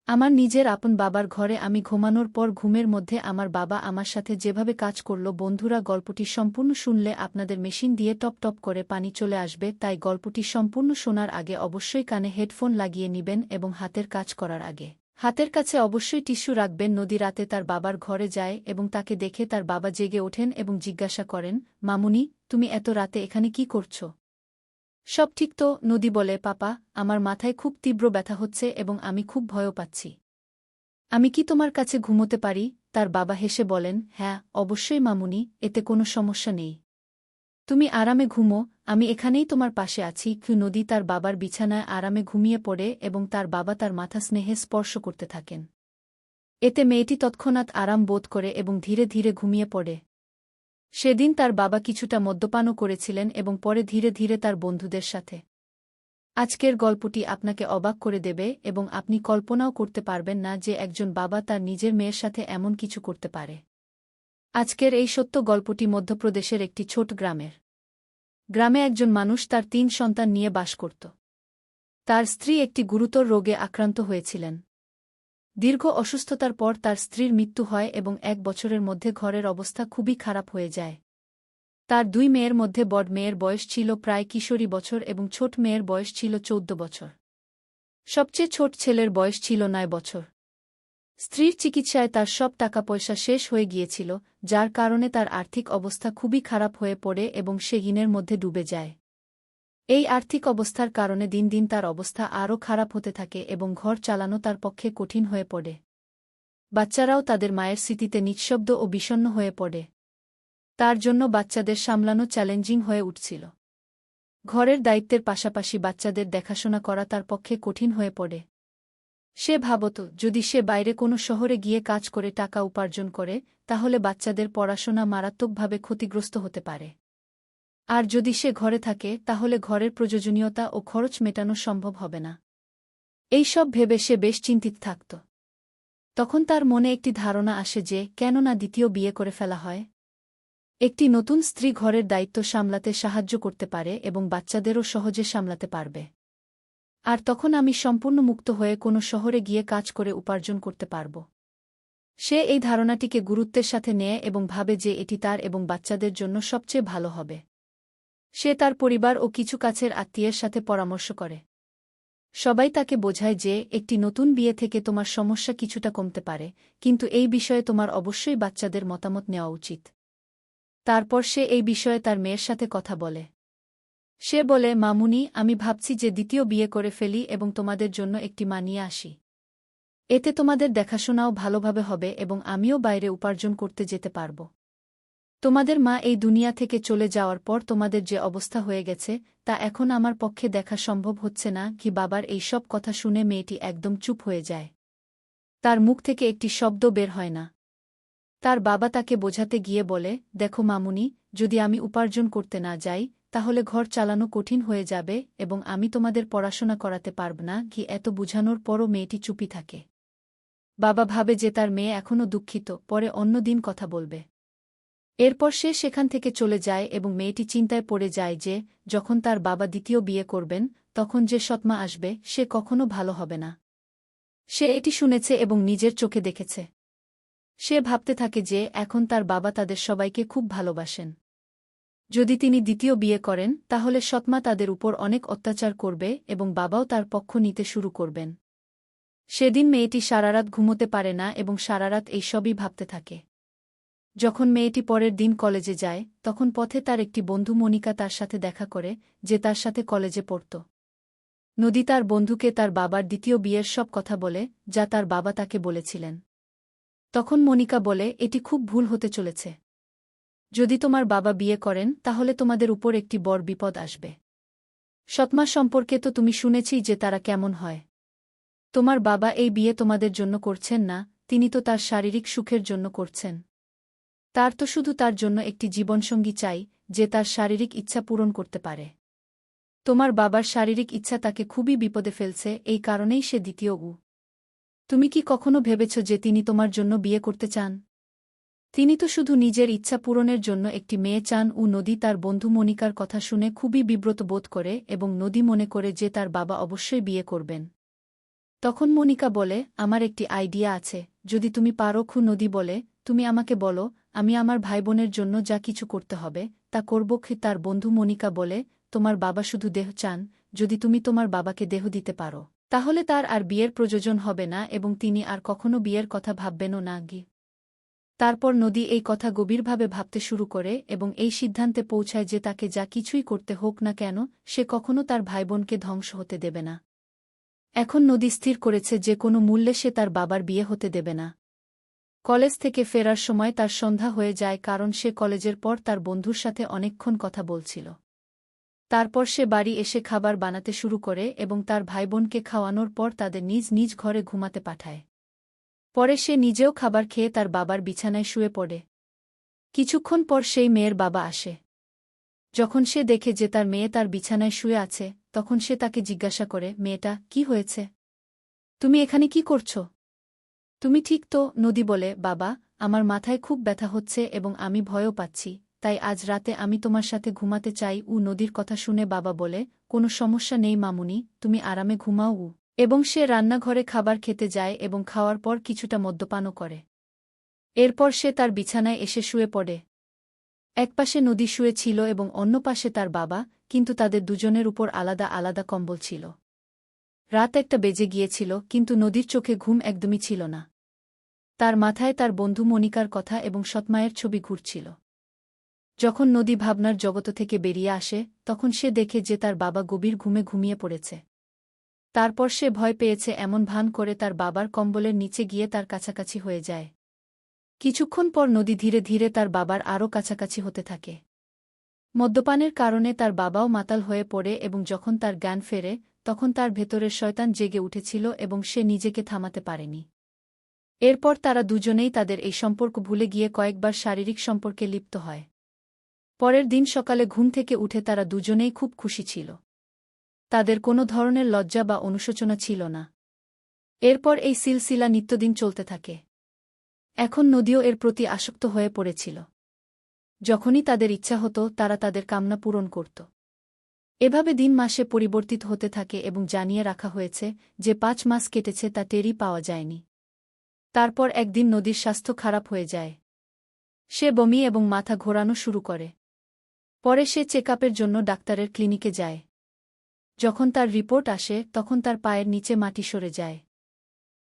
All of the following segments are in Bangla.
আমার নিজের আপন বাবার ঘরে আমি ঘুমানোর পর ঘুমের মধ্যে আমার বাবা আমার সাথে যেভাবে কাজ করল। বন্ধুরা, গল্পটি সম্পূর্ণ শুনলে আপনাদের মেশিন দিয়ে টপ টপ করে পানি চলে আসবে, তাই গল্পটি সম্পূর্ণ শোনার আগে অবশ্যই কানে হেডফোন লাগিয়ে নিবেন এবং হাতের কাজ করার আগে হাতের কাছে অবশ্যই টিস্যু রাখবেন। নদী রাতে তার বাবার ঘরে যায় এবং তাকে দেখে তার বাবা জেগে ওঠেন এবং জিজ্ঞাসা করেন, মামুনি, তুমি এত রাতে এখানে কি করছ? সব ঠিক তো? নদী বলে, পাপা, আমার মাথায় খুব তীব্র ব্যথা হচ্ছে এবং আমি খুব ভয়ও পাচ্ছি। আমি কি তোমার কাছে ঘুমোতে পারি? তার বাবা হেসে বলেন, হ্যাঁ, অবশ্যই মামুনি, এতে কোনো সমস্যা নেই। তুমি আরামে ঘুমো, আমি এখানেই তোমার পাশে আছি। নদী তার বাবার বিছানায় আরামে ঘুমিয়ে পড়ে এবং তার বাবা তার মাথা স্নেহে স্পর্শ করতে থাকেন। এতে মেয়েটি তৎক্ষণাৎ আরাম বোধ করে এবং ধীরে ধীরে ঘুমিয়ে পড়ে। সেদিন তার বাবা কিছুটা মদ্যপানও করেছিলেন এবং পরে ধীরে ধীরে তার বন্ধুদের সাথে। আজকের গল্পটি আপনাকে অবাক করে দেবে এবং আপনি কল্পনাও করতে পারবেন না যে একজন বাবা তার নিজের মেয়ের সাথে এমন কিছু করতে পারে। আজকের এই সত্য গল্পটি মধ্যপ্রদেশের একটি ছোট গ্রামের। গ্রামে একজন মানুষ তার ৩ সন্তান নিয়ে বাস করত। তার স্ত্রী একটি গুরুতর রোগে আক্রান্ত হয়েছিলেন। দীর্ঘ অসুস্থতার পর তার স্ত্রীর মৃত্যু হয় এবং ১ বছরের মধ্যে ঘরের অবস্থা খুবই খারাপ হয়ে যায়। তার ২ মেয়ের মধ্যে বড় মেয়ের বয়স ছিল প্রায় কিশোরী বছর এবং ছোট মেয়ের বয়স ছিল ১৪ বছর। সবচেয়ে ছোট ছেলের বয়স ছিল ৯ বছর। স্ত্রীর চিকিৎসায় তার সব টাকা পয়সা শেষ হয়ে গিয়েছিল, যার কারণে তার আর্থিক অবস্থা খুবই খারাপ হয়ে পড়ে এবং সে ঋণের মধ্যে ডুবে যায়। এই আর্থিক অবস্থার কারণে দিন দিন তার অবস্থা আরও খারাপ হতে থাকে এবং ঘর চালানো তার পক্ষে কঠিন হয়ে পড়ে। বাচ্চারাও তাদের মায়ের স্মৃতিতে নিঃশব্দ ও বিষণ্ণ হয়ে পড়ে। তার জন্য বাচ্চাদের সামলানো চ্যালেঞ্জিং হয়ে উঠছিল। ঘরের দায়িত্বের পাশাপাশি বাচ্চাদের দেখাশোনা করা তার পক্ষে কঠিন হয়ে পড়ে। সে ভাবত, যদি সে বাইরে কোনো শহরে গিয়ে কাজ করে টাকা উপার্জন করে, তাহলে বাচ্চাদের পড়াশোনা মারাত্মকভাবে ক্ষতিগ্রস্ত হতে পারে। আর যদি সে ঘরে থাকে, তাহলে ঘরের প্রয়োজনীয়তা ও খরচ মেটানো সম্ভব হবে না। এই সব ভেবে সে বেশ চিন্তিত থাকত। তখন তার মনে একটি ধারণা আসে যে, কেন না দ্বিতীয় বিয়ে করে ফেলা হয়? একটি নতুন স্ত্রী ঘরের দায়িত্ব সামলাতে সাহায্য করতে পারে এবং বাচ্চাদেরও সহজে সামলাতে পারবে। আর তখন আমি সম্পূর্ণ মুক্ত হয়ে কোনো শহরে গিয়ে কাজ করে উপার্জন করতে পারব। সে এই ধারণাটিকে গুরুত্বের সাথে নেয় এবং ভাবে যে এটি তার এবং বাচ্চাদের জন্য সবচেয়ে ভালো হবে। সে তার পরিবার ও কিছু কাছের আত্মীয়ের সাথে পরামর্শ করে। সবাই তাকে বোঝায় যে একটি নতুন বিয়ে থেকে তোমার সমস্যা কিছুটা কমতে পারে, কিন্তু এই বিষয়ে তোমার অবশ্যই বাচ্চাদের মতামত নেওয়া উচিত। তারপর সে এই বিষয়ে তার মেয়ের সাথে কথা বলে। সে বলে, মামুনি, আমি ভাবছি যে দ্বিতীয় বিয়ে করে ফেলি এবং তোমাদের জন্য একটি মা নিয়ে আসি। এতে তোমাদের দেখাশোনাও ভালোভাবে হবে এবং আমিও বাইরে উপার্জন করতে যেতে পারব। তোমাদের মা এই দুনিয়া থেকে চলে যাওয়ার পর তোমাদের যে অবস্থা হয়ে গেছে, তা এখন আমার পক্ষে দেখা সম্ভব হচ্ছে না। বাবার এই সব কথা শুনে মেয়েটি একদম চুপ হয়ে যায়। তার মুখ থেকে একটি শব্দ বের হয় না। তার বাবা তাকে বোঝাতে গিয়ে বলে, দেখো মামুনি, যদি আমি উপার্জন করতে না যাই, তাহলে ঘর চালানো কঠিন হয়ে যাবে এবং আমি তোমাদের পড়াশোনা করাতে পারব না। এত বুঝানোর পরও মেয়েটি চুপই থাকে। বাবা ভাবে যে তার মেয়ে এখনও দুঃখিত, পরে অন্য দিন কথা বলবে। এরপর সে সেখান থেকে চলে যায় এবং মেয়েটি চিন্তায় পড়ে যায় যে, যখন তার বাবা দ্বিতীয় বিয়ে করবেন, তখন যে সৎমা আসবে, সে কখনো ভালো হবে না। সে এটি শুনেছে এবং নিজের চোখে দেখেছে। সে ভাবতে থাকে যে এখন তার বাবা তাদের সবাইকে খুব ভালোবাসেন। যদি তিনি দ্বিতীয় বিয়ে করেন, তাহলে সৎমা তাদের উপর অনেক অত্যাচার করবে এবং বাবাও তার পক্ষ নিতে শুরু করবেন। সেদিন মেয়েটি সারারাত ঘুমোতে পারে না এবং সারারাত এইসবই ভাবতে থাকে। যখন মেয়েটি পরের দিন কলেজে যায়, তখন পথে তার একটি বন্ধু মনিকা তার সাথে দেখা করে, যে তার সাথে কলেজে পড়ত। নদী তার বন্ধুকে তার বাবার দ্বিতীয় বিয়ের সব কথা বলে, যা তার বাবা তাকে বলেছিলেন। তখন মনিকা বলে, এটি খুব ভুল হতে চলেছে। যদি তোমার বাবা বিয়ে করেন, তাহলে তোমাদের উপর একটি বড় বিপদ আসবে। সৎমা সম্পর্কে তো তুমি শুনেছি যে তারা কেমন হয়। তোমার বাবা এই বিয়ে তোমাদের জন্য করছেন না, তিনি তো তার শারীরিক সুখের জন্য করছেন। তার তো শুধু তার জন্য একটি জীবনসঙ্গী চাই, যে তার শারীরিক ইচ্ছা পূরণ করতে পারে। তোমার বাবার শারীরিক ইচ্ছা তাকে খুবই বিপদে ফেলছে, এই কারণেই সে দ্বিতীয় তুমি কি কখনো ভেবেছ যে তিনি তোমার জন্য বিয়ে করতে চান? তিনি তো শুধু নিজের ইচ্ছা পূরণের জন্য একটি মেয়ে চান। নদী তার বন্ধু মনিকার কথা শুনে খুবই বিব্রত বোধ করে এবং নদী মনে করে যে তার বাবা অবশ্যই বিয়ে করবেন। তখন মনিকা বলে, আমার একটি আইডিয়া আছে, যদি তুমি পারো। নদী বলে, তুমি আমাকে বলো, আমি আমার ভাইবোনের জন্য যা কিছু করতে হবে তা করব। তার বন্ধু মনিকা বলে, তোমার বাবা শুধু দেহ চান, যদি তুমি তোমার বাবাকে দেহ দিতে পারো তাহলে তার আর বিয়ের প্রয়োজন হবে না এবং তিনি আর কখনো বিয়ের কথা ভাববেনও না। তারপর নদী এই কথা গভীরভাবে ভাবতে শুরু করে এবং এই সিদ্ধান্তে পৌঁছায় যে তাকে যা কিছুই করতে হোক না কেন সে কখনো তার ভাইবোনকে ধ্বংস হতে দেবে না। এখন নদী স্থির করেছে যে কোনো মূল্যে সে তার বাবার বিয়ে হতে দেবে না। কলেজ থেকে ফেরার সময় তার সন্ধ্যা হয়ে যায় কারণ সে কলেজের পর তার বন্ধুর সাথে অনেকক্ষণ কথা বলছিল। তারপর সে বাড়ি এসে খাবার বানাতে শুরু করে এবং তার ভাইবোনকে খাওয়ানোর পর তাদের নিজ নিজ ঘরে ঘুমাতে পাঠায়। পরে সে নিজেও খাবার খেয়ে তার বাবার বিছানায় শুয়ে পড়ে। কিছুক্ষণ পর সেই মেয়ের বাবা আসে। যখন সে দেখে যে তার মেয়ে তার বিছানায় শুয়ে আছে তখন সে তাকে জিজ্ঞাসা করে, মেয়েটা, কি হয়েছে? তুমি এখানে কি করছ? তুমি ঠিক তো? নদী বলে, বাবা, আমার মাথায় খুব ব্যথা হচ্ছে এবং আমি ভয়ও পাচ্ছি, তাই আজ রাতে আমি তোমার সাথে ঘুমাতে চাই। নদীর কথা শুনে বাবা বলে, কোনো সমস্যা নেই মামুনি, তুমি আরামে ঘুমাও। এবং সে রান্নাঘরে খাবার খেতে যায় এবং খাওয়ার পর কিছুটা মদ্যপানও করে। এরপর সে তার বিছানায় এসে শুয়ে পড়ে। একপাশে নদী শুয়ে ছিল এবং অন্য পাশে তার বাবা, কিন্তু তাদের দুজনের উপর আলাদা আলাদা কম্বল ছিল। রাত 1টা বেজে গিয়েছিল কিন্তু নদীর চোখে ঘুম একদমই ছিল না। তার মাথায় তার বন্ধু মনিকার কথা এবং সৎমায়ের ছবি ঘুরছিল। যখন নদী ভাবনার জগত থেকে বেরিয়ে আসে তখন সে দেখে যে তার বাবা গভীর ঘুমে ঘুমিয়ে পড়েছে। তারপর সে ভয় পেয়েছে এমন ভান করে তার বাবার কম্বলের নিচে গিয়ে তার কাছাকাছি হয়ে যায়। কিছুক্ষণ পর নদী ধীরে ধীরে তার বাবার আরও কাছাকাছি হতে থাকে। মদ্যপানের কারণে তার বাবাও মাতাল হয়ে পড়ে এবং যখন তার জ্ঞান ফেরে তখন তার ভেতরের শয়তান জেগে উঠেছিল এবং সে নিজেকে থামাতে পারেনি। এরপর তারা দুজনেই তাদের এই সম্পর্ক ভুলে গিয়ে কয়েকবার শারীরিক সম্পর্কে লিপ্ত হয়। পরের দিন সকালে ঘুম থেকে উঠে তারা দুজনেই খুব খুশি ছিল। তাদের কোনো ধরনের লজ্জা বা অনুশোচনা ছিল না। এরপর এই সিলসিলা নিত্যদিন চলতে থাকে। এখন নদীও এর প্রতি আসক্ত হয়ে পড়েছিল। যখনই তাদের ইচ্ছা হতো তারা তাদের কামনা পূরণ করত। এভাবে দিন মাসে পরিবর্তিত হতে থাকে এবং জানিয়ে রাখা হয়েছে যে 5 মাস কেটেছে তা টেরই পাওয়া যায়নি। তারপর একদিন নদীর স্বাস্থ্য খারাপ হয়ে যায়। সে বমি এবং মাথা ঘোরানো শুরু করে। পরে সে চেকআপের জন্য ডাক্তারের ক্লিনিকে যায়। যখন তার রিপোর্ট আসে তখন তার পায়ের নিচে মাটি সরে যায়।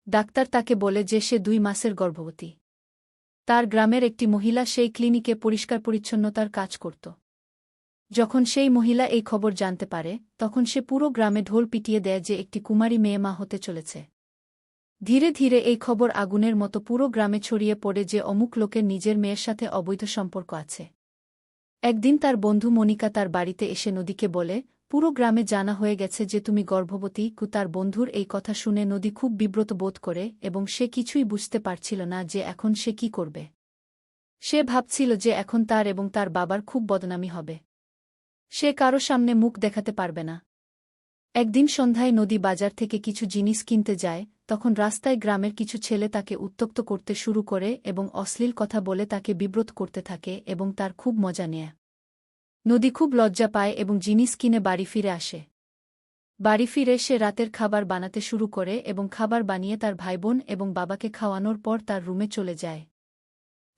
ডাক্তার তাকে বলে যে সে 2 মাসের গর্ভবতী। তার গ্রামের একটি মহিলা সেই ক্লিনিকে পরিষ্কার পরিচ্ছন্নতার কাজ করত। যখন সেই মহিলা এই খবর জানতে পারে তখন সে পুরো গ্রামে ঢোল পিটিয়ে দেয় যে একটি কুমারী মেয়ে মা হতে চলেছে। ধীরে ধীরে এই খবর আগুনের মতো পুরো গ্রামে ছড়িয়ে পড়ে যে অমুক লোকের নিজের মেয়ের সাথে অবৈধ সম্পর্ক আছে। একদিন তার বন্ধু মনিকা তার বাড়িতে এসে নদীকে বলে, পুরো গ্রামে জানা হয়ে গেছে যে তুমি গর্ভবতী। তার বন্ধুর এই কথা শুনে নদী খুব বিব্রত বোধ করে এবং সে কিছুই বুঝতে পারছিল না যে এখন সে কি করবে। সে ভাবছিল যে এখন তার এবং তার বাবার খুব বদনামি হবে। সে কারো সামনে মুখ দেখাতে পারবে না। একদিন সন্ধ্যায় নদী বাজার থেকে কিছু জিনিস কিনতে যায়, তখন রাস্তায় গ্রামের কিছু ছেলে তাকে উত্ত্যক্ত করতে শুরু করে এবং অশ্লীল কথা বলে তাকে বিব্রত করতে থাকে এবং তার খুব মজা নেয়। নদী খুব লজ্জা পায় এবং জিনিস কিনে বাড়ি ফিরে আসে। বাড়ি ফিরে সে রাতের খাবার বানাতে শুরু করে এবং খাবার বানিয়ে তার ভাইবোন এবং বাবাকে খাওয়ানোর পর তার রুমে চলে যায়।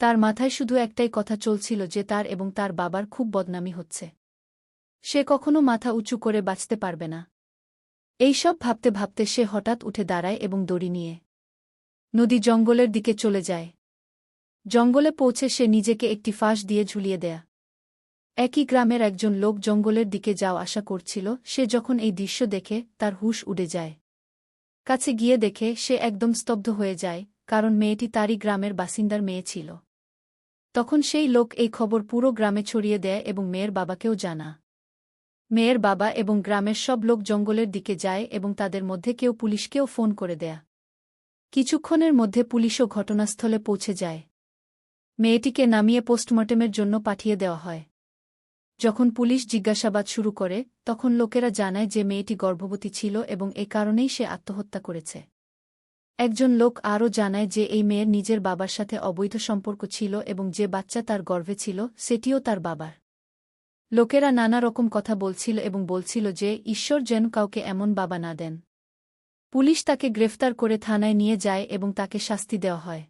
তার মাথায় শুধু একটাই কথা চলছিল যে তার এবং তার বাবার খুব বদনামি হচ্ছে। সে কখনো মাথা উঁচু করে বাঁচতে পারবে না। এইসব ভাবতে ভাবতে সে হঠাৎ উঠে দাঁড়ায় এবং দড়ি নিয়ে নদী জঙ্গলের দিকে চলে যায়। জঙ্গলে পৌঁছে সে নিজেকে একটি ফাঁস দিয়ে ঝুলিয়ে দেয়। একই গ্রামের একজন লোক জঙ্গলের দিকে যাওয়া আসা করছিল। সে যখন এই দৃশ্য দেখে তার হুঁশ উড়ে যায়। কাছে গিয়ে দেখে সে একদম স্তব্ধ হয়ে যায়, কারণ মেয়েটি তারই গ্রামের বাসিন্দার মেয়ে ছিল। তখন সেই লোক এই খবর পুরো গ্রামে ছড়িয়ে দেয় এবং মেয়ের বাবাকেও জানা। মেয়ের বাবা এবং গ্রামের সব লোক জঙ্গলের দিকে যায় এবং তাদের মধ্যে কেউ পুলিশকেও ফোন করে দেয়। কিছুক্ষণের মধ্যে পুলিশও ঘটনাস্থলে পৌঁছে যায়। মেয়েটিকে নামিয়ে পোস্টমর্টেমের জন্য পাঠিয়ে দেওয়া হয়। যখন পুলিশ জিজ্ঞাসাবাদ শুরু করে তখন লোকেরা জানায় যে মেয়েটি গর্ভবতী ছিল এবং এ কারণেই সে আত্মহত্যা করেছে। একজন লোক আরও জানায় যে এই মেয়ের নিজের বাবার সাথে অবৈধ সম্পর্ক ছিল এবং যে বাচ্চা তার গর্ভে ছিল সেটিও তার বাবার। লোকেরা নানা রকম কথা বলছিল এবং বলছিল যে ঈশ্বর যেন কাউকে এমন বাবা না দেন। পুলিশ তাকে গ্রেফতার করে থানায় নিয়ে যায় এবং তাকে শাস্তি দেওয়া হয়।